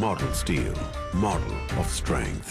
Model Steel, model of strength.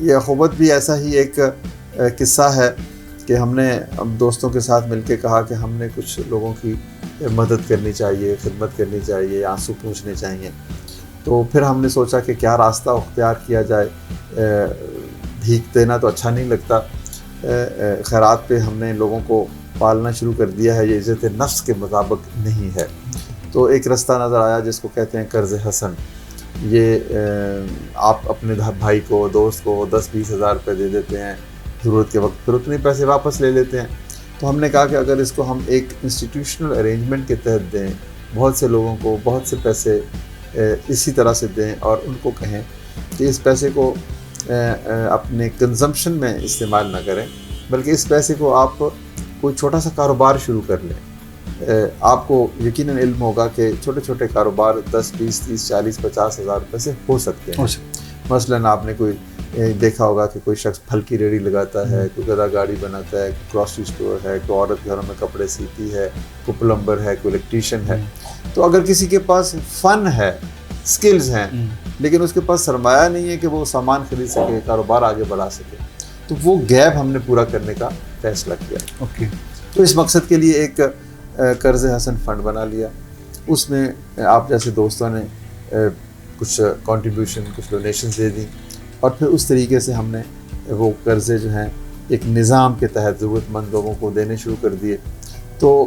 یہ اخوت بھی ایسا ہی ایک قصہ ہے کہ ہم نے دوستوں کے ساتھ مل کے کہا کہ ہم نے کچھ لوگوں کی مدد کرنی چاہیے، خدمت کرنی چاہیے، آنسو پوچھنے چاہیے. تو پھر ہم نے سوچا کہ کیا راستہ اختیار کیا جائے. بھیک دینا تو اچھا نہیں لگتا، خیرات پہ ہم نے لوگوں کو پالنا شروع کر دیا ہے. یہ عزت نفس کے مطابق نہیں ہے. تو ایک رستہ نظر آیا جس کو کہتے ہیں قرض حسن. یہ آپ اپنے بھائی کو، دوست کو 10-20 ہزار روپے دے دیتے ہیں ضرورت کے وقت، پھر اتنے پیسے واپس لے لیتے ہیں. تو ہم نے کہا کہ اگر اس کو ہم ایک انسٹیٹیوشنل ارینجمنٹ کے تحت دیں، بہت سے لوگوں کو بہت سے پیسے اسی طرح سے دیں اور ان کو کہیں کہ اس پیسے کو اپنے کنزمپشن میں استعمال نہ کریں، بلکہ اس پیسے کو آپ کوئی چھوٹا سا کاروبار شروع کر لیں. آپ کو یقیناً علم ہوگا کہ چھوٹے چھوٹے کاروبار 10, 20, 30, 40, 50 ہزار روپے سے ہو سکتے ہیں. مثلاً آپ نے کوئی دیکھا ہوگا کہ کوئی شخص پھل کی ریڑھی لگاتا ہے، کوئی گدا گاڑی بناتا ہے، کوئی گروسری اسٹور ہے، کوئی عورت گھروں میں کپڑے سیتی ہے، کوئی پلمبر ہے، کوئی الیکٹریشین ہے. تو اگر کسی کے پاس فن ہے، سکلز ہیں، لیکن اس کے پاس سرمایہ نہیں ہے کہ وہ سامان خرید سکے، کاروبار آگے بڑھا سکے، تو وہ گیپ ہم نے پورا کرنے کا فیصلہ کیا. تو اس مقصد کے لیے ایک قرض حسن فنڈ بنا لیا. اس میں آپ جیسے دوستوں نے کچھ کنٹریبیوشن، کچھ ڈونیشنز دے دیں، اور پھر اس طریقے سے ہم نے وہ قرضے جو ہیں ایک نظام کے تحت ضرورت مند لوگوں کو دینے شروع کر دیے. تو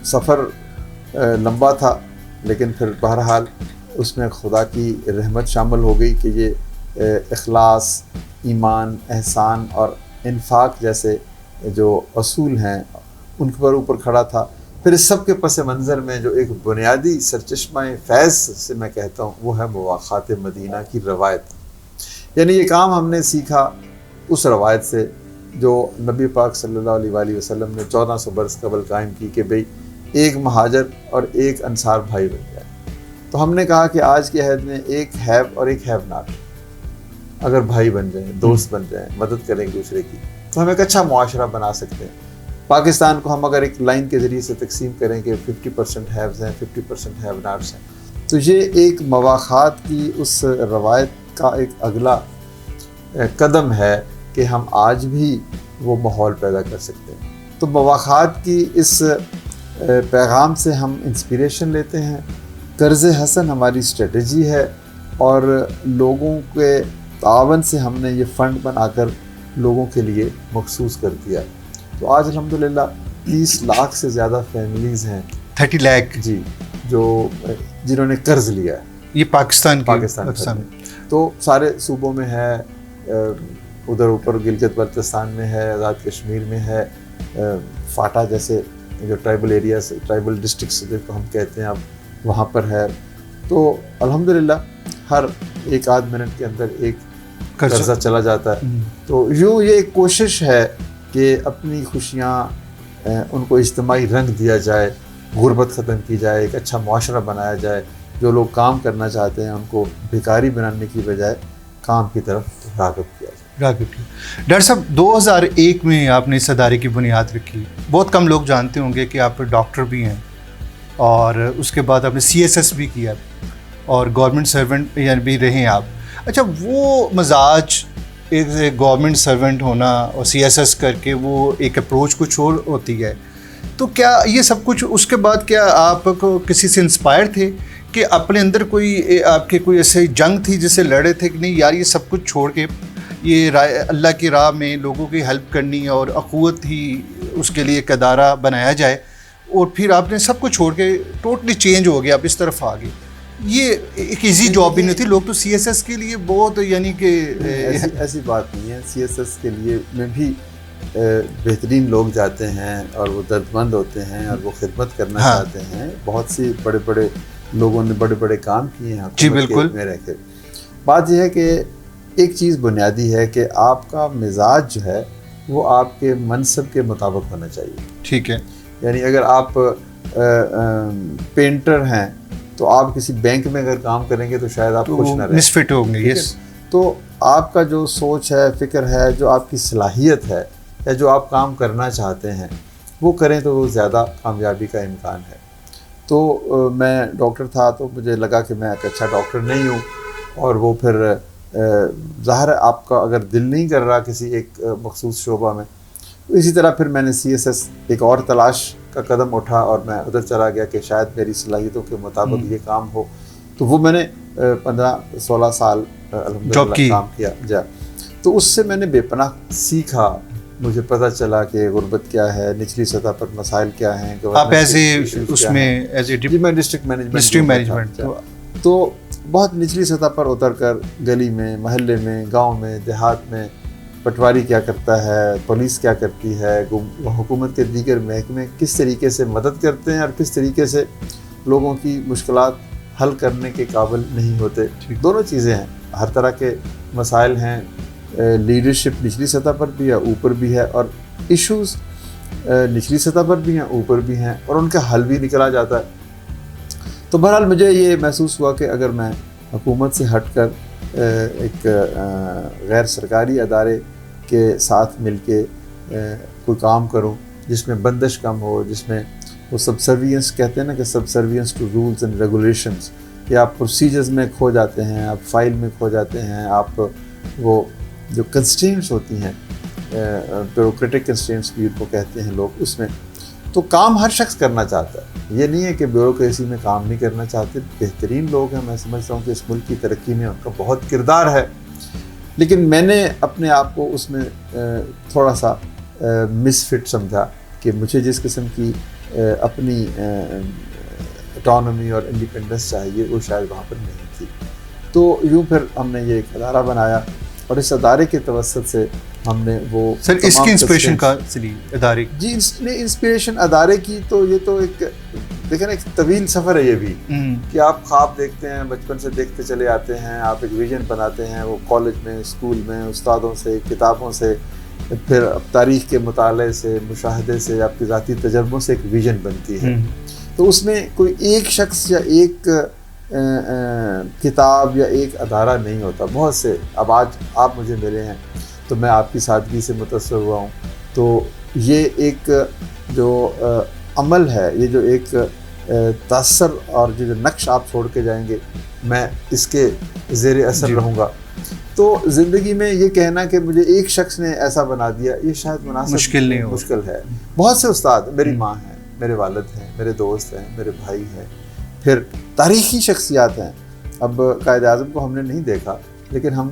سفر لمبا تھا، لیکن پھر بہرحال اس میں خدا کی رحمت شامل ہو گئی کہ یہ اخلاص، ایمان، احسان اور انفاق جیسے جو اصول ہیں ان کے اوپر کھڑا تھا. پھر اس سب کے پس منظر میں جو ایک بنیادی سرچشمہ فیض سے میں کہتا ہوں وہ ہے مواخات مدینہ کی روایت. یعنی یہ کام ہم نے سیکھا اس روایت سے جو نبی پاک صلی اللہ علیہ وآلہ وسلم نے 1400 برس قبل قائم کی کہ بھئی ایک مہاجر اور ایک انصار بھائی بن جائے. تو ہم نے کہا کہ آج کے عہد میں ایک ہیو اور ایک ہیو ناٹ اگر بھائی بن جائیں، دوست بن جائیں، مدد کریں دوسرے کی، تو ہم ایک اچھا معاشرہ بنا سکتے ہیں. پاکستان کو ہم اگر ایک لائن کے ذریعے سے تقسیم کریں کہ 50% ہیوز ہیں، 50% ہیو ناٹس ہیں، تو یہ ایک مواخات کی اس روایت کا ایک اگلا قدم ہے کہ ہم آج بھی وہ ماحول پیدا کر سکتے ہیں. تو مواخات کی اس پیغام سے ہم انسپریشن لیتے ہیں. قرض حسن ہماری اسٹریٹجی ہے اور لوگوں کے تعاون سے ہم نے یہ فنڈ بنا کر لوگوں کے لیے مخصوص کر دیا. تو آج الحمدللہ 30 لاکھ سے زیادہ فیملیز ہیں، 30 لاکھ جی، جو جنہوں نے قرض لیا ہے. یہ پاکستان میں تو سارے صوبوں میں ہے، ادھر اوپر گلگت بلتستان میں ہے، آزاد کشمیر میں ہے، فاٹا جیسے جو ٹرائبل ایریاز، ٹرائبل ڈسٹرکٹس جس کو ہم کہتے ہیں اب، وہاں پر ہے. تو الحمدللہ ہر 1-8 منٹ کے اندر ایک قرضہ چلا جاتا ہے. تو یوں یہ ایک کوشش ہے کہ اپنی خوشیاں ان کو اجتماعی رنگ دیا جائے، غربت ختم کی جائے، ایک اچھا معاشرہ بنایا جائے. جو لوگ کام کرنا چاہتے ہیں ان کو بھکاری بنانے کی بجائے کام کی طرف راغب کیا جائے. ڈاکٹر صاحب 2001 میں آپ نے اس ادارے کی بنیاد رکھی. بہت کم لوگ جانتے ہوں گے کہ آپ ڈاکٹر بھی ہیں اور اس کے بعد آپ نے CSS بھی کیا اور گورنمنٹ سرونٹ یعنی بھی رہے ہیں آپ. اچھا، وہ مزاج ایک گورنمنٹ سرونٹ ہونا اور CSS کر کے وہ ایک اپروچ کچھ اور ہوتی ہے، تو کیا یہ سب کچھ اس کے بعد کیا آپ کو کسی سے انسپائر تھے کہ اپنے اندر کوئی آپ کے کوئی ایسے جنگ تھی جس سے لڑے تھے کہ نہیں یار یہ سب کچھ چھوڑ کے یہ اللہ کی راہ میں لوگوں کی ہیلپ کرنی اور اخوت ہی اس کے لیے ایک ادارہ بنایا جائے، اور پھر آپ نے سب کچھ چھوڑ کے ٹوٹلی چینج ہو گیا، آپ اس طرف آ گئے؟ یہ ایک ایزی جاب بھی نہیں تھی. لوگ تو CSS کے لیے بہت یعنی کہ ایسی بات نہیں ہے. CSS کے لیے میں بھی بہترین لوگ جاتے ہیں اور وہ درد مند ہوتے ہیں اور وہ خدمت کرنا چاہتے ہیں. بہت سی بڑے بڑے لوگوں نے بڑے بڑے کام کیے ہیں جی بالکل میں رہ کے. بات یہ ہے کہ ایک چیز بنیادی ہے کہ آپ کا مزاج جو ہے وہ آپ کے منصب کے مطابق ہونا چاہیے. ٹھیک ہے. یعنی اگر آپ پینٹر ہیں تو آپ کسی بینک میں اگر کام کریں گے تو شاید آپ خوش نہ رہیں، مسفٹ ہوں گے. یس. تو آپ کا جو سوچ ہے، فکر ہے، جو آپ کی صلاحیت ہے یا جو آپ کام کرنا چاہتے ہیں وہ کریں تو وہ زیادہ کامیابی کا امکان ہے. تو میں ڈاکٹر تھا تو مجھے لگا کہ میں ایک اچھا ڈاکٹر نہیں ہوں، اور وہ پھر ظاہر ہے آپ کا اگر دل نہیں کر رہا کسی ایک مخصوص شعبہ میں، تو اسی طرح پھر میں نے CSS ایک اور تلاش کا قدم اٹھا اور میں ادھر چلا گیا کہ شاید میری صلاحیتوں کے مطابق یہ کام ہو. تو وہ میں نے 15-16 سال الحمدللہ کام کیا جا. تو اس سے میں نے بے پناہ سیکھا. مجھے پتہ چلا کہ غربت کیا ہے، نچلی سطح پر مسائل کیا ہیں. آپ اس میں جی میں ڈسٹرکٹ مینجمنٹ تو بہت نچلی سطح پر اتر کر گلی میں، محلے میں، گاؤں میں، دیہات میں پٹواری کیا کرتا ہے، پولیس کیا کرتی ہے، حکومت کے دیگر محکمے کس طریقے سے مدد کرتے ہیں اور کس طریقے سے لوگوں کی مشکلات حل کرنے کے قابل نہیں ہوتے. دونوں چیزیں ہیں، ہر طرح کے مسائل ہیں. لیڈرشپ نچلی سطح پر بھی ہے، اوپر بھی ہے، اور ایشوز نچلی سطح پر بھی ہیں، اوپر بھی ہیں، اور ان کا حل بھی نکلا جاتا ہے. تو بہرحال مجھے یہ محسوس ہوا کہ اگر میں حکومت سے ہٹ کر ایک غیر سرکاری ادارے کے ساتھ مل کے کوئی کام کروں جس میں بندش کم ہو، جس میں وہ سبسروینس کہتے ہیں نا کہ subservience to rules and regulations, یا آپ پروسیجرز میں کھو جاتے ہیں، آپ فائل میں کھو جاتے ہیں، آپ وہ جو کنسٹرینٹس ہوتی ہیں بیوروکریٹک کنسٹرینٹس بھی ان کو کہتے ہیں لوگ، اس میں تو کام ہر شخص کرنا چاہتا ہے. یہ نہیں ہے کہ بیوروکریسی میں کام نہیں کرنا چاہتے، بہترین لوگ ہیں. میں سمجھتا ہوں کہ اس ملک کی ترقی میں ان کا بہت کردار ہے، لیکن میں نے اپنے آپ کو اس میں تھوڑا سا مس فٹ سمجھا کہ مجھے جس قسم کی اپنی اٹانومی اور انڈیپینڈنس چاہیے وہ شاید وہاں پر نہیں تھی. تو یوں پھر ہم نے یہ ایک ادارہ بنایا اور اس ادارے کے توسط سے ہم نے وہ سر اس کی انسپریشن کا ادارے جی انسپریشن ادارے کی تو یہ تو ایک دیکھیں نا ایک طویل سفر ہے یہ بھی کہ آپ خواب دیکھتے ہیں، بچپن سے دیکھتے چلے آتے ہیں، آپ ایک ویژن بناتے ہیں، وہ کالج میں، اسکول میں، استادوں سے، کتابوں سے، پھر تاریخ کے مطالعے سے، مشاہدے سے، آپ کے ذاتی تجربوں سے ایک ویژن بنتی ہے. تو اس میں کوئی ایک شخص یا ایک کتاب یا ایک ادارہ نہیں ہوتا، بہت سے. اب آج آپ مجھے ملے ہیں تو میں آپ کی سادگی سے متاثر ہوا ہوں. تو یہ ایک جو عمل ہے، یہ جو ایک تاثر اور جو نقش آپ چھوڑ کے جائیں گے، میں اس کے زیر اثر رہوں گا. تو زندگی میں یہ کہنا کہ مجھے ایک شخص نے ایسا بنا دیا، یہ شاید مناسب مشکل ہے. بہت سے استاد، میری ماں ہیں، میرے والد ہیں، میرے دوست ہیں، میرے بھائی ہیں، پھر تاریخی شخصیات ہیں. اب قائد اعظم کو ہم نے نہیں دیکھا، لیکن ہم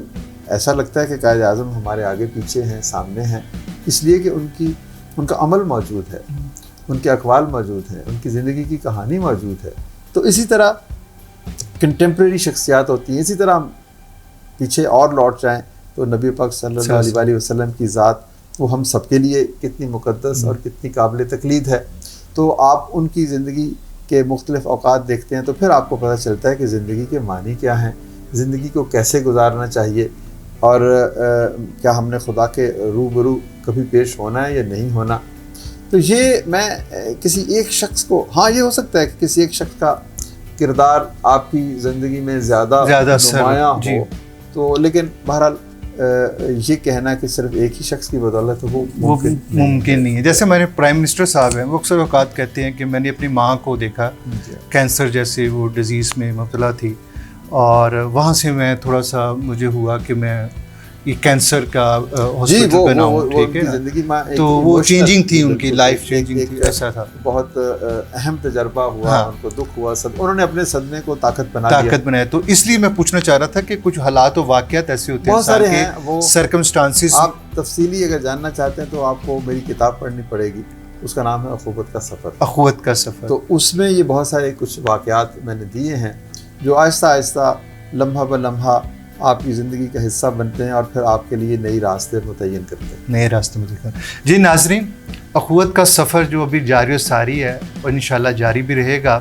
ایسا لگتا ہے کہ قائد اعظم ہمارے آگے پیچھے ہیں، سامنے ہیں، اس لیے کہ ان کا عمل موجود ہے، ان کے اقوال موجود ہیں، ان کی زندگی کی کہانی موجود ہے. تو اسی طرح کنٹمپریری شخصیات ہوتی ہیں. اسی طرح ہم پیچھے اور لوٹ جائیں تو نبی پاک صلی اللہ علیہ وسلم کی ذات، وہ ہم سب کے لیے کتنی مقدس اور کتنی قابل تقلید ہے. تو آپ ان کی زندگی کے مختلف اوقات دیکھتے ہیں تو پھر آپ کو پتہ چلتا ہے کہ زندگی کے معنی کیا ہیں، زندگی کو کیسے گزارنا چاہیے، اور کیا ہم نے خدا کے روبرو کبھی پیش ہونا ہے یا نہیں ہونا. تو یہ میں کسی ایک شخص کو، ہاں یہ ہو سکتا ہے کہ کسی ایک شخص کا کردار آپ کی زندگی میں زیادہ نمایاں ہو، تو لیکن بہرحال یہ کہنا کہ صرف ایک ہی شخص کی بدولت وہ ممکن نہیں ہے. جیسے ہمارے پرائم منسٹر صاحب ہیں، وہ اکثر اوقات کہتے ہیں کہ میں نے اپنی ماں کو دیکھا کینسر جیسے وہ ڈیزیز میں مبتلا تھی، اور وہاں سے میں تھوڑا سا مجھے ہوا کہ میں یہ کینسر کا ہاسپٹل بناؤں. ٹھیک ہے، تو وہ چینجنگ تھی، ان کی لائف چینجنگ تھی. ایسا تھا، بہت اہم تجربہ ہوا، ان کو دکھ ہوا، انہوں نے اپنے صدمے کو طاقت بنایا. تو اس لیے میں پوچھنا چاہ رہا تھا کہ کچھ حالات و واقعات ایسے ہوتے ہیں، بہت سارے ہیں، وہ سرکمسٹانسز. آپ تفصیلی اگر جاننا چاہتے ہیں تو آپ کو میری کتاب پڑھنی پڑے گی، اس کا نام ہے اخوت کا سفر. اخوت کا سفر. تو اس میں یہ بہت سارے کچھ واقعات میں نے دیے ہیں جو آہستہ آہستہ لمحہ بہ لمحہ آپ کی زندگی کا حصہ بنتے ہیں اور پھر آپ کے لیے نئی راستے متعین کرتے ہیں. نئے راستے متعین. جی ناظرین، اخوت کا سفر جو ابھی جاری و ساری ہے اور انشاءاللہ جاری بھی رہے گا.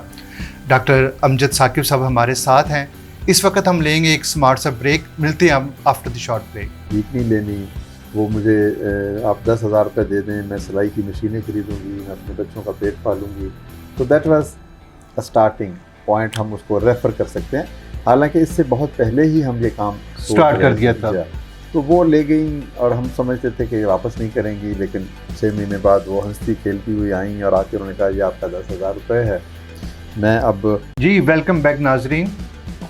ڈاکٹر امجد ثاقب صاحب ہمارے ساتھ ہیں. اس وقت ہم لیں گے ایک اسمارٹ سا بریک. ملتے ہیں ہم آفٹر دی شارٹ بریک. جیت نہیں لینی، وہ مجھے آپ 10,000 روپے دے دیں، میں سلائی کی مشینیں خریدوں گی، میں اپنے بچوں کا پیٹ پالوں گی. تو that was a starting point, ہم اس کو ریفر کر سکتے ہیں. حالانکہ اس سے بہت پہلے ہی ہم یہ کام سٹارٹ کر دیا تھا. تو وہ لے گئیں اور ہم سمجھتے تھے کہ یہ واپس نہیں کریں گی، لیکن 6 مہینے بعد وہ ہنستی کھیلتی ہوئی آئیں اور آ کے انہوں نے کہا یہ آپ کا 10,000 روپے ہے. میں اب جی ویلکم بیک ناظرین.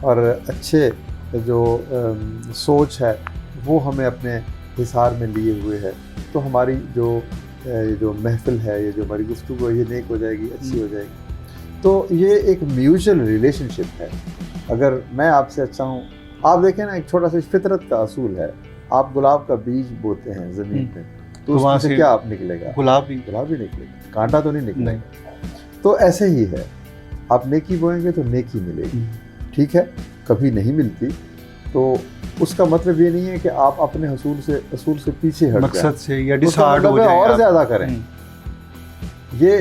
اور اچھے جو سوچ ہے وہ ہمیں اپنے حصار میں لیے ہوئے ہے، تو ہماری جو محفل ہے، یہ جو ہماری گفتگو ہے، یہ نیک ہو جائے گی، اچھی ہو جائے گی۔ تو یہ ایک میوچل ریلیشن شپ ہے۔ اگر میں آپ سے اچھا ہوں، آپ دیکھیں نا، ایک چھوٹا سا فطرت کا اصول ہے، آپ گلاب کا بیج بوتے ہیں زمین میں، تو اس میں سے کیا آپ نکلے گا؟ گلاب ہی نکلے گا، کانٹا تو نہیں نکلے گا۔ تو ایسے ہی ہے، آپ نیکی بوئیں گے تو نیکی ملے گی، ٹھیک ہے؟ کبھی نہیں ملتی تو اس کا مطلب یہ نہیں ہے کہ آپ اپنے اصول سے پیچھے ہٹ جائیں، مقصد سے یا ڈسہارڈ ہو جائیں اور زیادہ کریں۔ یہ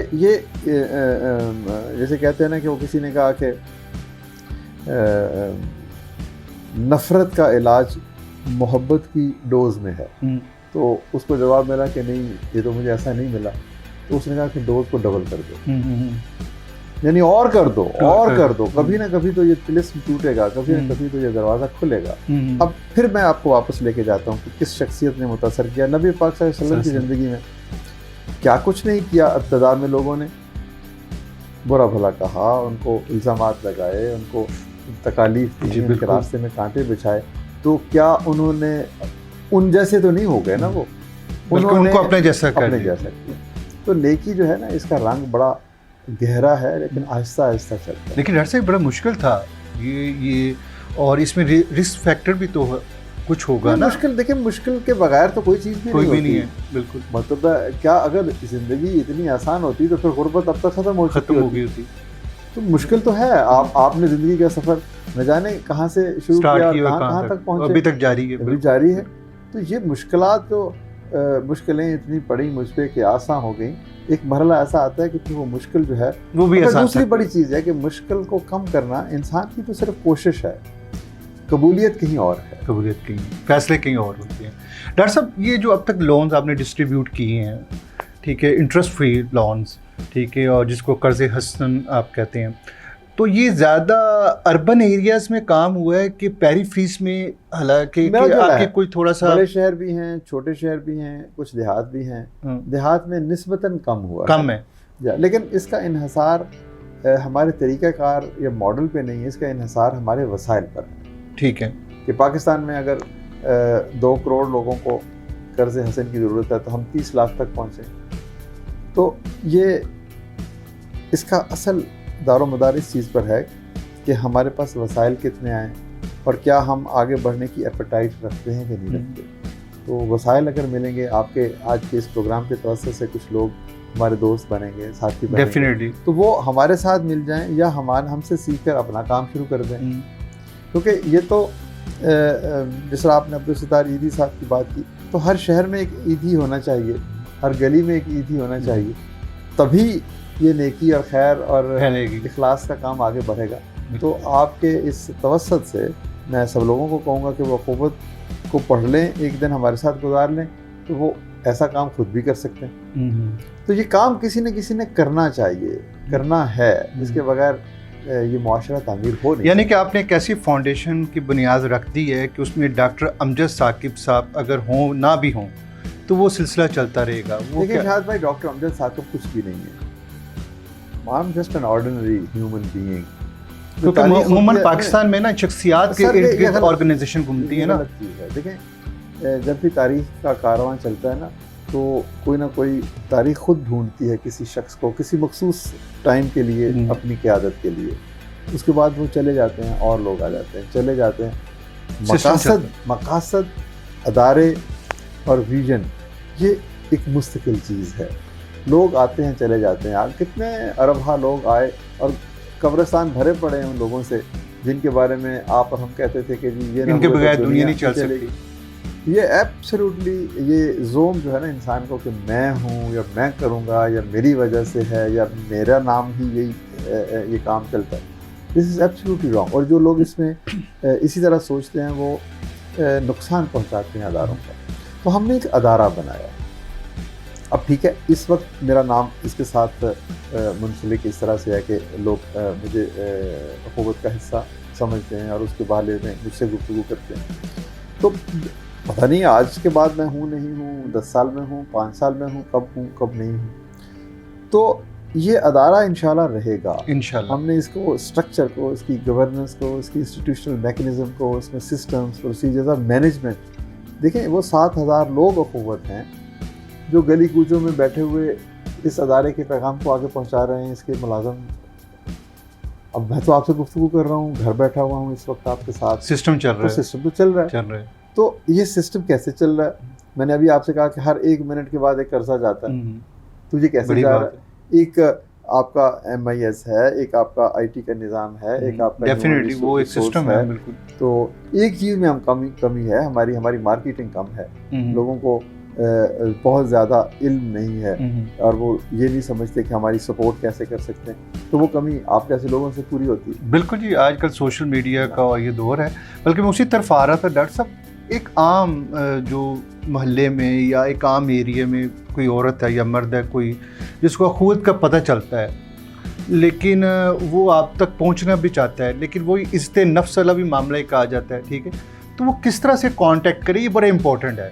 جیسے کہتے ہیں نا کہ وہ کسی نے کہا کہ نفرت کا علاج محبت کی ڈوز میں ہے، تو اس کو جواب ملا کہ نہیں، یہ تو مجھے ایسا نہیں ملا، تو اس نے کہا کہ ڈوز کو ڈبل کر دو، یعنی اور کر دو، کبھی نہ کبھی تو یہ طلسم ٹوٹے گا، کبھی نہ کبھی تو یہ دروازہ کھلے گا۔ اب پھر میں آپ کو واپس لے کے جاتا ہوں کہ کس شخصیت نے متاثر کیا۔ نبی پاک صلی اللہ علیہ وسلم کی زندگی میں کیا کچھ نہیں کیا، ابتدا میں لوگوں نے برا بھلا کہا، ان کو الزامات لگائے، ان کو تکالیف دی، ان کے راستے میں کانٹے بچھائے، تو کیا انہوں نے ان جیسے تو نہیں ہو گئے نا، وہ انہوں نے اپنے جیسا کیا۔ تو نیکی جو ہے نا، اس کا رنگ بڑا گہرا ہے، لیکن آہستہ آہستہ چلتا ہے۔ لیکن ڈاکٹر صاحب بڑا مشکل تھا یہ، اور اس میں رسک فیکٹر بھی تو کچھ ہوگا نا۔ مشکل، دیکھیں، مشکل کے بغیر تو کوئی چیز بھی نہیں ہے، بالکل۔ مطلب کیا، اگر زندگی اتنی آسان ہوتی تو پھر غربت اب تک ختم ہو گئی ہوتی۔ تو مشکل تو ہے، آپ نے زندگی کا سفر نہ جانے کہاں سے شروع کیا، کہاں تک پہنچے، ابھی تک جاری ہے۔ تو یہ مشکلات، جو مشکلیں اتنی پڑی مجھ پہ کہ آسان ہو گئیں، ایک مرحلہ ایسا آتا ہے کہ پھر وہ مشکل جو ہے وہ بھی آسان۔ دوسری بڑی چیز ہے کہ مشکل کو کم کرنا انسان کی تو صرف کوشش ہے، قبولیت کہیں اور ہے، قبولیت کہیں، فیصلے کہیں اور ہوتے ہیں۔ ڈاکٹر صاحب، یہ جو اب تک لونز آپ نے ڈسٹریبیوٹ کیے ہیں، ٹھیک ہے، انٹرسٹ فری لونز، ٹھیک ہے، اور جس کو قرض حسن آپ کہتے ہیں، تو یہ زیادہ اربن ایریاز میں کام ہوا ہے کہ پیریفریز میں؟ حالانکہ آپ کے کوئی تھوڑا سا بڑے شہر بھی ہیں، چھوٹے شہر بھی ہیں، کچھ دیہات بھی ہیں، دیہات میں نسبتاً کم ہے، لیکن اس کا انحصار ہمارے طریقہ کار یا ماڈل پہ نہیں ہے، اس کا انحصار ہمارے وسائل پر ہے، ٹھیک ہے؟ کہ پاکستان میں اگر 2 کروڑ لوگوں کو قرض حسن کی ضرورت ہے تو ہم 30 لاکھ تک پہنچے، تو یہ اس کا اصل دار و مدار اس چیز پر ہے کہ ہمارے پاس وسائل کتنے آئیں اور کیا ہم آگے بڑھنے کی ایپیٹائٹ رکھتے ہیں کہ نہیں رکھتے۔ تو وسائل اگر ملیں گے، آپ کے آج کے اس پروگرام کے توسط سے کچھ لوگ ہمارے دوست بنیں گے، ساتھی بنیں گے، تو وہ ہمارے ساتھ مل جائیں یا ہم سے سیکھ کر اپنا کام شروع کر دیں، کیونکہ یہ تو جس طرح آپ نے عبدالستار ایدھی صاحب کی بات کی، تو ہر شہر میں ایک ایدھی ہونا چاہیے، ہر گلی میں ایک ایدھی ہونا چاہیے، تبھی یہ نیکی اور خیر اور اخلاص کا کام آگے بڑھے گا۔ تو آپ کے اس توسط سے میں سب لوگوں کو کہوں گا کہ وہ اخوت کو پڑھ لیں، ایک دن ہمارے ساتھ گزار لیں، تو وہ ایسا کام خود بھی کر سکتے ہیں۔ تو یہ کام کسی نہ کرنا چاہیے، کرنا ہے، اس کے بغیر یہ معاشرہ تعمیر ہو نہیں۔ یعنی کہ آپ نے ایک ایسی فاؤنڈیشن کی بنیاد رکھ دی ہے کہ اس میں ڈاکٹر امجد ثاقب صاحب اگر ہوں نہ بھی ہوں تو وہ سلسلہ چلتا رہے گا۔ لیکن شاہد بھائی، ڈاکٹر امجد ثاقب کچھ بھی نہیں ہے، I'm just an ordinary human being۔ کیونکہ عموماً پاکستان میں نا شخصیات کے ارد گرد آرگنائزیشن گھومتی ہے نا۔ دیکھیں، جب بھی تاریخ کا کارواں چلتا ہے نا، تو کوئی نہ کوئی تاریخ خود ڈھونڈتی ہے کسی شخص کو کسی مخصوص ٹائم کے لیے، اپنی قیادت کے لیے، اس کے بعد وہ چلے جاتے ہیں اور لوگ آ جاتے ہیں، چلے جاتے ہیں۔ مقاصد، ادارے اور ویژن یہ ایک مستقل چیز ہے، لوگ آتے ہیں چلے جاتے ہیں۔ کتنے اربہ لوگ آئے اور قبرستان بھرے پڑے ہیں ان لوگوں سے جن کے بارے میں آپ اور ہم کہتے تھے کہ جی یہ ان کے بغیر دنیا نہیں چل سکتی۔ یہ ایبسلیوٹلی یہ زوم جو ہے نا انسان کو کہ میں ہوں یا میں کروں گا یا میری وجہ سے ہے یا میرا نام ہی یہ کام چلتا ہے، دس از ایبسلیوٹلی رانگ۔ اور جو لوگ اس میں اسی طرح سوچتے ہیں وہ نقصان پہنچاتے ہیں اداروں کا۔ تو ہم نے ایک ادارہ بنایا۔ اب ٹھیک ہے، اس وقت میرا نام اس کے ساتھ منسلک اس طرح سے ہے کہ لوگ مجھے اخوت کا حصہ سمجھتے ہیں اور اس کے بارے میں مجھ سے گفتگو کرتے ہیں۔ تو پتہ نہیں آج کے بعد میں ہوں نہیں ہوں، 10 سال میں ہوں، 5 سال میں ہوں، کب نہیں ہوں۔ تو یہ ادارہ انشاءاللہ رہے گا انشاءاللہ. ہم نے اس کو اسٹرکچر کو، اس کی گورننس کو، اس کی انسٹیٹیوشنل میکنزم کو، اس میں سسٹمز، پروسیجرز اور مینجمنٹ، دیکھیں وہ 7,000 لوگ اخوت ہیں جو گلی کوچوں میں بیٹھے ہوئے اس ادارے کے پیغام کو آگے پہنچا رہے ہیں. اس کے ملازم، اب میں تو آپ سے گفتگو کر رہا ہوں، گھر بیٹھا ہوا ہوں اس وقت آپ کے ساتھ، سسٹم چل رہا ہے. سسٹم تو چل رہا ہے. تو یہ سسٹم کیسے چل رہا ہے؟ میں نے ابھی آپ سے کہا کہ ہر 1 منٹ کے بعد ایک قرضہ جاتا ہے. تو یہ کیسے جا رہا ہے؟ ایک آپ کا MIS ہے، ایک آپ کا IT کا نظام ہے، ایک آپ کا ڈیفینیٹلی وہ ایک سسٹم ہے. بالکل. تو ایک چیز میں ہم کمی ہے ہماری مارکیٹنگ کم ہے. لوگوں کو بہت زیادہ علم نہیں ہے اور وہ یہ نہیں سمجھتے کہ ہماری سپورٹ کیسے کر سکتے ہیں. تو وہ کمی آپ جیسے لوگوں سے پوری ہوتی ہے. بالکل جی. آج کل سوشل میڈیا کا یہ دور ہے. بلکہ میں اسی طرف آ رہا تھا ڈاکٹر صاحب. ایک عام جو محلے میں یا ایک عام ایریے میں کوئی عورت ہے یا مرد ہے کوئی جس کو اخوت کا پتہ چلتا ہے، لیکن وہ آپ تک پہنچنا بھی چاہتا ہے، لیکن وہ عزت نفس والا بھی معاملہ ایک آ جاتا ہے، ٹھیک ہے، تو وہ کس طرح سے کانٹیکٹ کرے؟ یہ بڑا امپورٹنٹ ہے.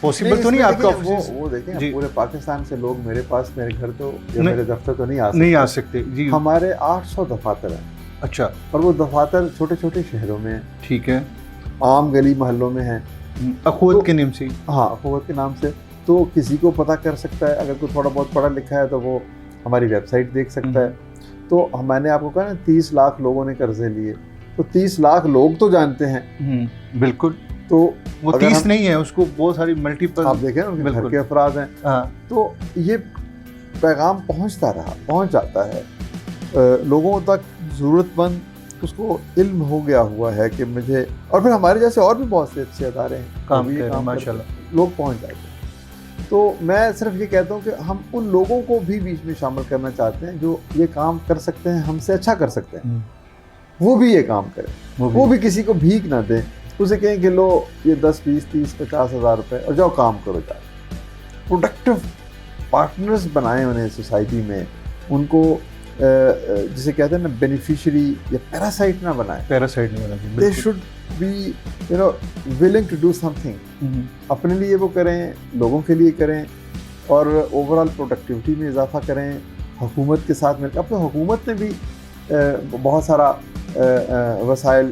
پاسبل تو نہیں آپ کا وہ دیکھیں پورے پاکستان سے لوگ میرے پاس، میرے گھر تو یا میرے دفتر تو نہیں آ سکتے جی. ہمارے 800 دفاتر ہیں. اچھا. اور وہ دفاتر چھوٹے چھوٹے شہروں میں ہیں. ٹھیک ہے. عام گلی محلوں میں ہیں. اخوت کے نام سے. ہاں، اخوت کے نام سے. تو کسی کو پتہ کر سکتا ہے، اگر کوئی تھوڑا بہت پڑھا لکھا ہے تو وہ ہماری ویب سائٹ دیکھ سکتا ہے. تو میں نے آپ کو کہا نا 30 لاکھ لوگوں نے قرضے لیے، تو 30 لاکھ لوگ تو جانتے ہیں. بالکل. تو وہ 30 نہیں ہے، اس کو بہت ساری ملٹیپل آپ دیکھیں ان کے گھر کے افراد ہیں. تو یہ پیغام پہنچ جاتا ہے لوگوں تک. ضرورت مند اس کو علم ہو گیا ہوا ہے کہ مجھے، اور پھر ہمارے جیسے اور بھی بہت سے اچھے ادارے ہیں کام ماشاءاللہ لوگ پہنچ جاتے ہیں. تو میں صرف یہ کہتا ہوں کہ ہم ان لوگوں کو بھی بیچ میں شامل کرنا چاہتے ہیں جو یہ کام کر سکتے ہیں، ہم سے اچھا کر سکتے ہیں. وہ بھی یہ کام کریں، وہ بھی کسی کو بھیک نہ دیں. اسے کہیں کہ لو یہ 10 20 30 50 ہزار روپے اور جاؤ کام کرو. جائے پروڈکٹیو پارٹنرز بنائیں انہیں سوسائٹی میں. ان کو جسے کہتے ہیں نا بینیفیشری یا پیراسائٹ نہ بنائیں. They should be willing to do something. اپنے لیے وہ کریں، لوگوں کے لیے کریں، اور اوور آل پروڈکٹیوٹی میں اضافہ کریں. حکومت کے ساتھ مل کر، اب تو حکومت نے بھی بہت سارا وسائل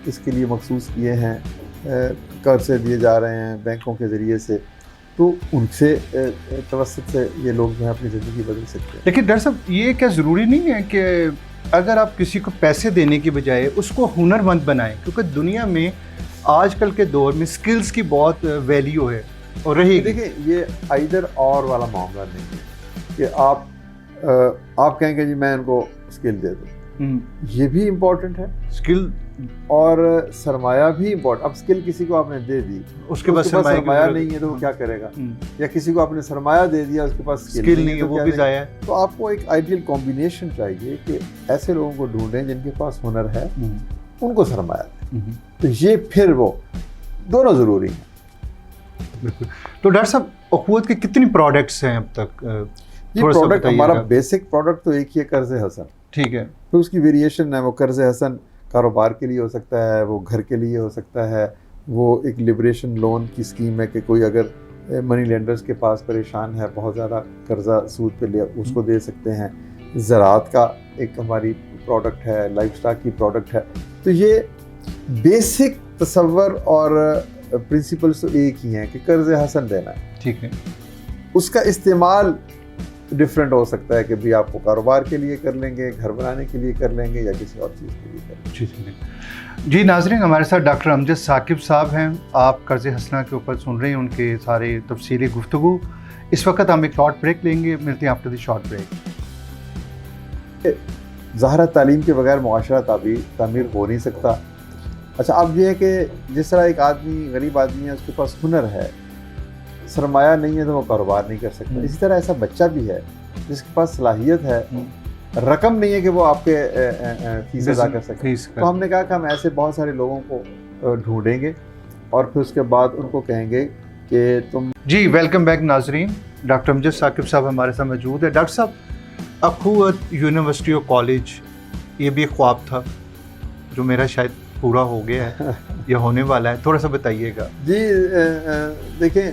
اس کے لیے مخصوص کیے ہیں. قرضے دیے جا رہے ہیں بینکوں کے ذریعے سے. تو ان سے توسط سے یہ لوگ جو ہے اپنی زندگی بدل سکتے ہیں. لیکن ڈاکٹر صاحب یہ کیا ضروری نہیں ہے کہ اگر آپ کسی کو پیسے دینے کی بجائے اس کو ہنر مند بنائیں؟ کیونکہ دنیا میں آج کل کے دور میں سکلز کی بہت ویلیو ہے اور رہے گی. دیکھیں یہ آئیدر اور والا معاملہ نہیں ہے کہ آپ کہیں کہ جی میں ان کو اسکل دے دوں. یہ بھی امپورٹنٹ ہے اسکل، اور سرمایہ بھی امپورٹنٹ. اب اسکل کسی کو آپ نے دے دی، اس کے پاس سرمایہ نہیں ہے تو وہ کیا کرے گا؟ یا کسی کو آپ نے سرمایہ دے دیا، اس کے پاس اسکل نہیں ہے، وہ بھی ضائع ہے. تو آپ کو ایک آئیڈیل کمبینیشن چاہیے کہ ایسے لوگوں کو ڈھونڈیں جن کے پاس ہنر ہے، ان کو سرمایہ دیں. تو یہ پھر وہ دونوں ضروری ہیں. بالکل. تو ڈاکٹر صاحب اخوت کے کتنی پروڈکٹس ہیں اب تک؟ یہ پروڈکٹ ہمارا بیسک پروڈکٹ تو ایک ہی ہے، قرض حسن. ٹھیک ہے. پھر اس کی ویریشن ہے. وہ قرض حسن کاروبار کے لیے ہو سکتا ہے، وہ گھر کے لیے ہو سکتا ہے، وہ ایک لبریشن لون کی اسکیم ہے کہ کوئی اگر منی لینڈرز کے پاس پریشان ہے، بہت زیادہ قرضہ سود پہ لے، اس کو دے سکتے ہیں. زراعت کا ایک ہماری پروڈکٹ ہے، لائف سٹاک کی پروڈکٹ ہے. تو یہ بیسک تصور اور پرنسپلس تو ایک ہی ہیں کہ قرض حسن دینا ہے. ٹھیک ہے. اس کا استعمال ڈفرینٹ ہو سکتا ہے کہ بھی آپ کو کاروبار کے لیے کر لیں گے، گھر بنانے کے لیے کر لیں گے، یا کسی اور چیز کے لیے کر لیں گے. جی ناظرین، ہمارے ساتھ ڈاکٹر امجد ثاقب صاحب ہیں. آپ قرض حسنہ کے اوپر سن رہے ہیں ان کے سارے تفصیلی گفتگو. اس وقت ہم ایک شارٹ بریک لیں گے، ملتے ہیں آفٹر دی شارٹ بریک. ظاہر تعلیم کے بغیر معاشرہ تعمیر ہو نہیں سکتا. اچھا، اب یہ ہے کہ جس طرح ایک آدمی غریب آدمی ہے، اس کے پاس ہنر ہے، سرمایہ نہیں ہے تو وہ کاروبار نہیں کر سکتا. اسی طرح ایسا بچہ بھی ہے جس کے پاس صلاحیت ہے، رقم نہیں ہے کہ وہ آپ کے فیس ادا کر سکے. تو ہم نے کہا کہ ہم ایسے بہت سارے لوگوں کو ڈھونڈیں گے اور پھر اس کے بعد ان کو کہیں گے کہ تم. جی ویلکم بیک ناظرین. ڈاکٹر امجد ثاقب صاحب ہمارے ساتھ موجود ہے. ڈاکٹر صاحب، اخوت یونیورسٹی اور کالج یہ بھی ایک خواب تھا جو میرا شاید پورا ہو گیا ہے یا ہونے والا ہے، تھوڑا سا بتائیے گا. جی دیکھیں،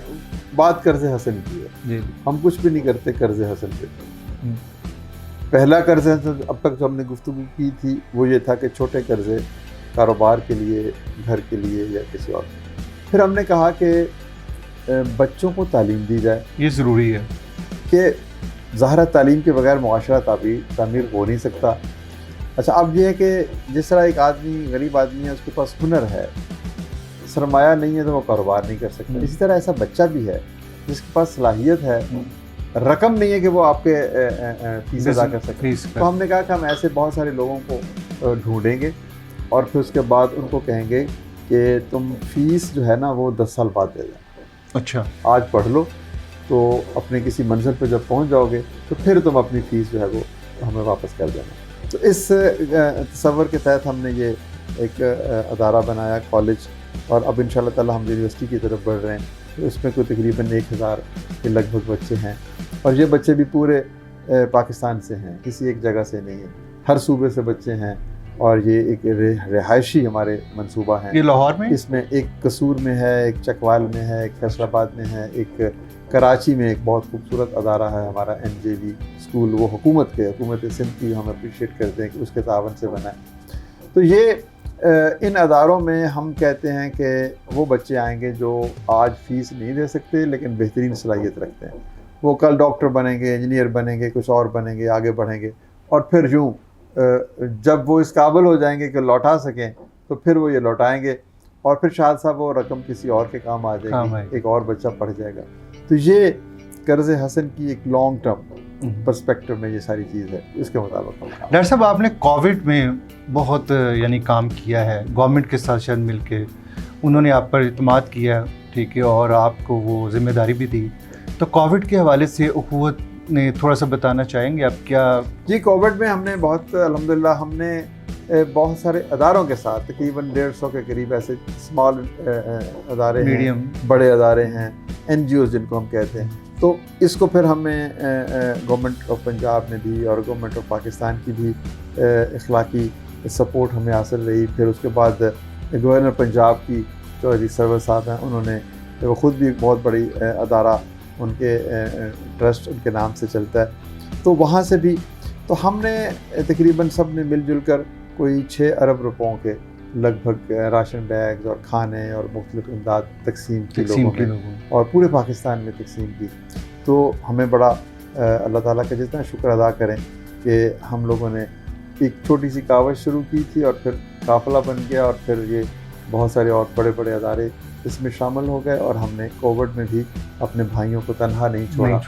بات قرض حسن کی ہے. جی. ہم کچھ بھی نہیں کرتے قرض حسن پہ. پہلا قرض ہے اب تک جو ہم نے گفتگو کی تھی وہ یہ تھا کہ چھوٹے قرضے کاروبار کے لیے، گھر کے لیے یا کسی اور. پھر ہم نے کہا کہ بچوں کو تعلیم دی جائے، یہ ضروری ہے کہ ظاہرہ تعلیم کے بغیر معاشرہ تعمیر ہو نہیں سکتا. اچھا اب یہ ہے کہ جس طرح ایک آدمی غریب آدمی ہے، اس کے پاس ہنر ہے، سرمایہ نہیں ہے تو وہ کاروبار نہیں کر سکتا. اسی طرح ایسا بچہ بھی ہے جس کے پاس صلاحیت ہے، رقم نہیں ہے کہ وہ آپ کے فیس ادا کر سکتے. تو ہم نے کہا کہ ہم ایسے بہت سارے لوگوں کو ڈھونڈیں گے اور پھر اس کے بعد ان کو کہیں گے کہ تم فیس جو ہے نا وہ 10 سال بعد دے دیں. اچھا آج پڑھ لو تو اپنے کسی منزل پہ جب پہنچ جاؤ گے تو پھر تم اپنی فیس جو ہے وہ ہمیں واپس کر دینا. تو اس تصور کے تحت ہم نے یہ ایک ادارہ بنایا، کالج، اور اب ان شاء اللہ تعالیٰ ہم یونیورسٹی کی طرف بڑھ رہے ہیں. تو اس میں کوئی تقریباً 1000 کے لگ بھگ بچے ہیں، اور یہ بچے بھی پورے پاکستان سے ہیں، کسی ایک جگہ سے نہیں ہیں، ہر صوبے سے بچے ہیں. اور یہ ایک رہائشی ہمارے منصوبہ ہیں. یہ لاہور میں؟ اس میں ایک قصور میں ہے، ایک چکوال میں ہے، ایک فیصل آباد میں ہے، ایک کراچی میں ایک بہت خوبصورت ادارہ ہے ہمارا NJV اسکول، وہ حکومت سندھ کی ہم اپریشیٹ کرتے ہیں کہ اس کے تعاون سے بنا ہے. تو یہ ان اداروں میں ہم کہتے ہیں کہ وہ بچے آئیں گے جو آج فیس نہیں دے سکتے لیکن بہترین صلاحیت رکھتے ہیں. وہ کل ڈاکٹر بنیں گے، انجینئر بنیں گے، کچھ اور بنیں گے، آگے بڑھیں گے، اور پھر یوں جب وہ اس قابل ہو جائیں گے کہ لوٹا سکیں تو پھر وہ یہ لوٹائیں گے، اور پھر شاید صاحب وہ رقم کسی اور کے کام آ جائے گی، ایک اور بچہ پڑھ جائے گا. تو یہ قرض حسن کی ایک لانگ ٹرم پرسپیکٹو میں یہ ساری چیز ہے. اس کے مطابق ڈاکٹر صاحب آپ نے کووڈ میں بہت یعنی کام کیا ہے گورنمنٹ کے ساتھ شاید مل کے، انہوں نے آپ پر اعتماد کیا، ٹھیک ہے، اور آپ کو وہ ذمہ داری بھی دی. تو کووڈ کے حوالے سے اخوت نے تھوڑا سا بتانا چاہیں گے آپ کیا؟ جی کووڈ میں ہم نے بہت الحمدللہ ہم نے بہت سارے اداروں کے ساتھ تقریباً 150 کے قریب ایسے اسمال ادارے ہیں، میڈیم بڑے ادارے ہیں، NGOs جن کو ہم کہتے ہیں. تو اس کو پھر ہمیں گورنمنٹ آف پنجاب نے بھی اور گورنمنٹ آف پاکستان کی بھی اخلاقی سپورٹ ہمیں حاصل رہی. پھر اس کے بعد گورنر پنجاب کی چودھری سرور صاحب ہیں، انہوں نے وہ خود بھی بہت بڑی ادارہ، ان کے ٹرسٹ ان کے نام سے چلتا ہے. تو وہاں سے بھی تو ہم نے تقریباً سب نے مل جل کر کوئی 6 ارب روپوں کے لگ بھگ راشن بیگز اور کھانے اور مختلف امداد تقسیم کی لوگوں میں، اور پورے پاکستان میں تقسیم کی. تو ہمیں بڑا اللہ تعالیٰ کا جتنا شکر ادا کریں کہ ہم لوگوں نے ایک چھوٹی سی کاوش شروع کی تھی اور پھر قافلہ بن گیا، اور پھر یہ بہت سارے اور بڑے بڑے ادارے اس میں شامل ہو گئے، اور ہم نے کووڈ میں بھی اپنے بھائیوں کو تنہا نہیں چھوڑا.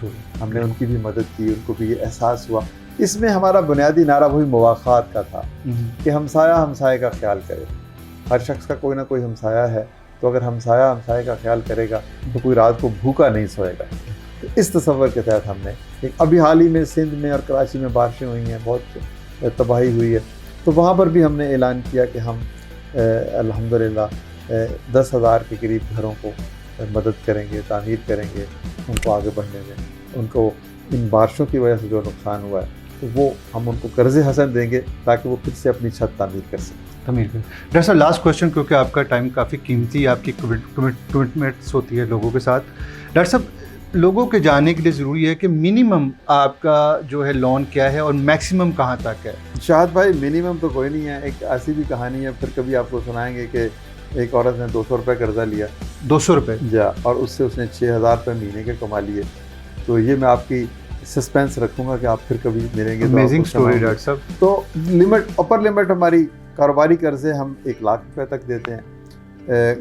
ہم نے ان کی بھی مدد کی، ان کو بھی یہ احساس ہوا. اس میں ہمارا بنیادی نعرہ وہی مواخات کا تھا کہ ہمسایہ ہمسائے کا خیال کرے. ہر شخص کا کوئی نہ کوئی ہمسایہ ہے، تو اگر ہمسایہ ہمسائے کا خیال کرے گا تو کوئی رات کو بھوکا نہیں سوئے گا. تو اس تصور کے تحت ہم نے ابھی حال ہی میں سندھ میں اور کراچی میں بارشیں ہوئی ہیں، بہت تباہی ہوئی ہے. تو وہاں پر بھی ہم نے اعلان کیا کہ ہم الحمدللہ 10,000 کے قریب گھروں کو مدد کریں گے، تعمیر کریں گے، ان کو آگے بڑھنے میں. ان کو ان بارشوں کی وجہ سے جو نقصان ہوا ہے تو وہ ہم ان کو قرض حسن دیں گے تاکہ وہ پھر سے اپنی چھت تعمیر کر سکیں. ڈاکٹر صاحب لاسٹ کویشچن، کیونکہ آپ کا ٹائم کافی قیمتی، آپ کی کمٹمنٹس ہوتی ہے لوگوں کے ساتھ. ڈاکٹر صاحب لوگوں کے جاننے کے لیے ضروری ہے کہ منیمم آپ کا جو ہے لون کیا ہے اور میکسیمم کہاں تک ہے؟ شاہد بھائی منیمم تو کوئی نہیں ہے. ایک ایسی بھی کہانی ہے، پھر کبھی آپ کو سنائیں گے کہ ایک عورت نے 200 روپے قرضہ لیا. 200 روپے؟ جا، اور اس سے اس نے 6,000 روپے مہینے کے کما لیے. تو یہ میں آپ کی سسپینس رکھوں گا کہ آپ پھر کبھی ملیں گے. امیزنگ سٹوری ڈاکٹر صاحب. تو لمٹ، اپر لمٹ ہماری کاروباری قرضے ہم 1 لاکھ روپے تک دیتے ہیں،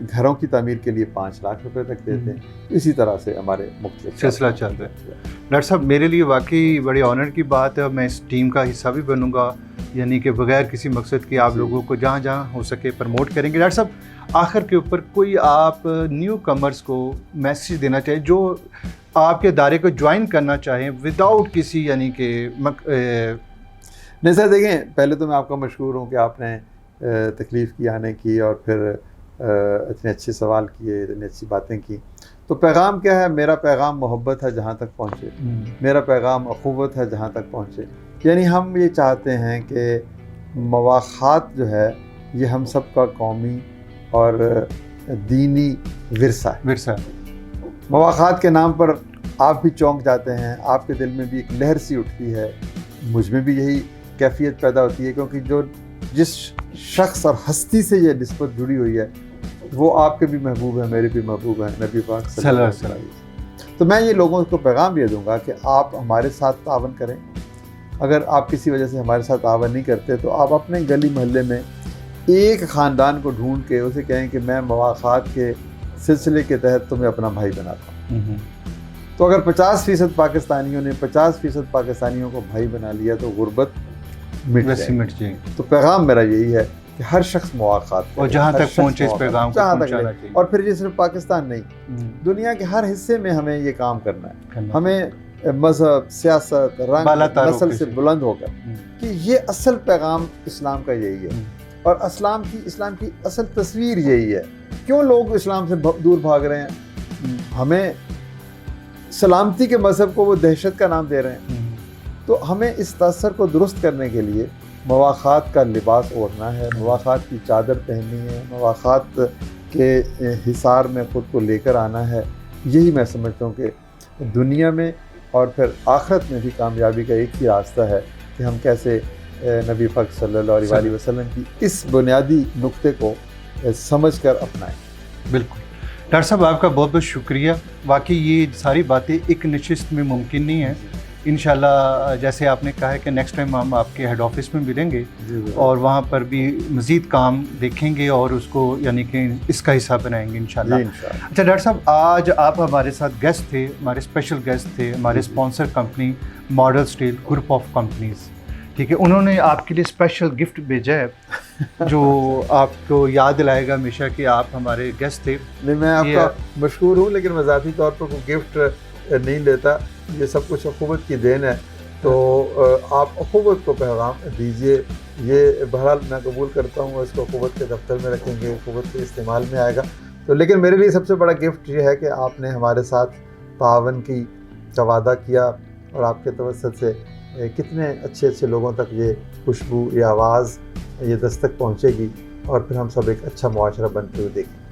گھروں کی تعمیر کے لیے 5 لاکھ روپے تک دیتے ہیں. اسی طرح سے ہمارے مختلف سلسلہ چل رہا ہے. ڈاکٹر صاحب میرے لیے واقعی بڑی آنر کی بات ہے، میں اس ٹیم کا حصہ بھی بنوں گا، یعنی کہ بغیر کسی مقصد کے آپ لوگوں کو جہاں جہاں ہو سکے پروموٹ کریں گے. ڈاکٹر صاحب آخر کے اوپر کوئی آپ نیو کمرز کو میسیج دینا چاہیں جو آپ کے ادارے کو جوائن کرنا چاہیں وداؤٹ کسی یعنی کہ نہیں سر دیکھیں، پہلے تو میں آپ کا مشکور ہوں کہ آپ نے تکلیف کی آنے کی، اور پھر اتنے اچھے سوال کیے، اتنی اچھی باتیں کی. تو پیغام کیا ہے؟ میرا پیغام محبت ہے جہاں تک پہنچے، میرا پیغام اخوت ہے جہاں تک پہنچے. یعنی ہم یہ چاہتے ہیں کہ مواخات جو ہے یہ ہم سب کا قومی اور دینی ورثہ ہے. مواخات کے نام پر آپ بھی چونک جاتے ہیں، آپ کے دل میں بھی ایک لہر سی اٹھتی ہے. مجھ میں بھی یہی کیفیت پیدا ہوتی ہے، کیونکہ جس شخص اور ہستی سے یہ نسبت جڑی ہوئی ہے وہ آپ کے بھی محبوب ہیں، میرے بھی محبوب ہیں، نبی پاک صلی اللہ علیہ وسلم۔ تو میں یہ لوگوں کو پیغام یہ دوں گا کہ آپ ہمارے ساتھ تعاون کریں۔ اگر آپ کسی وجہ سے ہمارے ساتھ تعاون نہیں کرتے تو آپ اپنے گلی محلے میں ایک خاندان کو ڈھونڈ کے اسے کہیں کہ میں مواخات کے سلسلے کے تحت تمہیں اپنا بھائی بناتا ہوں۔ تو اگر 50% پاکستانیوں نے 50% پاکستانیوں کو بھائی بنا لیا تو غربت مٹ جائے گی۔ تو پیغام میرا یہی ہے کہ ہر شخص مواخات اور جہاں تک پہنچے اس پیغام کو پہنچانا چاہیے۔ اور پھر یہ صرف پاکستان نہیں، دنیا کے ہر حصے میں ہمیں یہ کام کرنا ہے۔ ہمیں مذہب، سیاست، رنگ، نسل سے بلند ہو کر کہ یہ اصل پیغام اسلام کا یہی ہے، اور اسلام کی اصل تصویر یہی ہے۔ کیوں لوگ اسلام سے دور بھاگ رہے ہیں؟ ہمیں سلامتی کے مذہب کو وہ دہشت کا نام دے رہے ہیں۔ تو ہمیں اس تاثر کو درست کرنے کے لیے مواخات کا لباس اوڑھنا ہے، مواخات کی چادر پہننی ہے، مواخات کے حصار میں خود کو لے کر آنا ہے۔ یہی میں سمجھتا ہوں کہ دنیا میں اور پھر آخرت میں بھی کامیابی کا ایک ہی راستہ ہے کہ ہم کیسے نبی پاک صلی اللہ علیہ وسلم کی اس بنیادی نقطے کو سمجھ کر اپنائیں۔ بالکل ڈاکٹر صاحب، آپ کا بہت بہت شکریہ۔ واقعی یہ ساری باتیں ایک نشست میں ممکن نہیں ہیں۔ انشاءاللہ جیسے آپ نے کہا ہے کہ نیکسٹ ٹائم ہم آپ کے ہیڈ آفس میں ملیں گے اور وہاں پر بھی مزید کام دیکھیں گے اور اس کو یعنی کہ اس کا حصہ بنائیں گے انشاءاللہ۔ اچھا ڈاکٹر صاحب، آج آپ ہمارے ساتھ گیسٹ تھے، ہمارے اسپیشل گیسٹ تھے، ہمارے sponsor company Model Steel Group of Companies, ٹھیک ہے۔ انہوں نے آپ کے لیے اسپیشل گفٹ بھیجا ہے جو آپ کو یاد دلائے گا ہمیشہ کہ آپ ہمارے گیسٹ تھے۔ نہیں، میں آپ کا مشکور ہوں، لیکن میں ذاتی طور پر کوئی گفٹ نہیں لیتا، یہ سب کچھ اخوت کی دین ہے۔ تو آپ اخوت کو پیغام دیجئے، یہ بہرحال میں قبول کرتا ہوں، اس کو اخوت کے دفتر میں رکھیں گے، اخوت کے استعمال میں آئے گا۔ تو لیکن میرے لیے سب سے بڑا گفٹ یہ ہے کہ آپ نے ہمارے ساتھ تعاون کا وعدہ کیا، اور آپ کے توسط سے کتنے اچھے اچھے لوگوں تک یہ خوشبو، یہ آواز، یہ دستک پہنچے گی، اور پھر ہم سب ایک اچھا معاشرہ بنتے ہوئے دیکھیں۔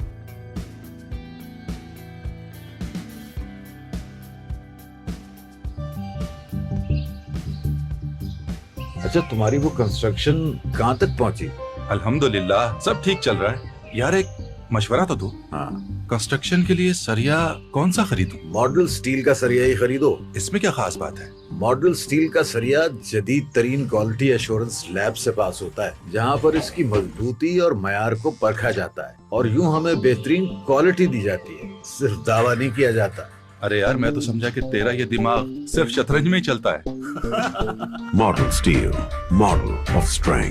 اچھا، تمہاری وہ کنسٹرکشن کہاں تک پہنچی؟ الحمدللہ سب ٹھیک چل رہا ہے۔ یار ایک مشورہ تو دو، ہاں، کنسٹرکشن کے لیے سریا کون سا خریدوں؟ ماڈل اسٹیل کا سریا ہی خریدو۔ اس میں کیا خاص بات ہے؟ ماڈل اسٹیل کا سریا جدید ترین کوالٹی ایشورنس لیب سے پاس ہوتا ہے، جہاں پر اس کی مضبوطی اور معیار کو پرکھا جاتا ہے، اور یوں ہمیں بہترین کوالٹی دی جاتی ہے، صرف دعویٰ نہیں کیا جاتا۔ ارے یار، میں تو سمجھا کہ تیرا یہ دماغ صرف شطرنج میں ہی چلتا ہے۔ Model Steel, model of strength.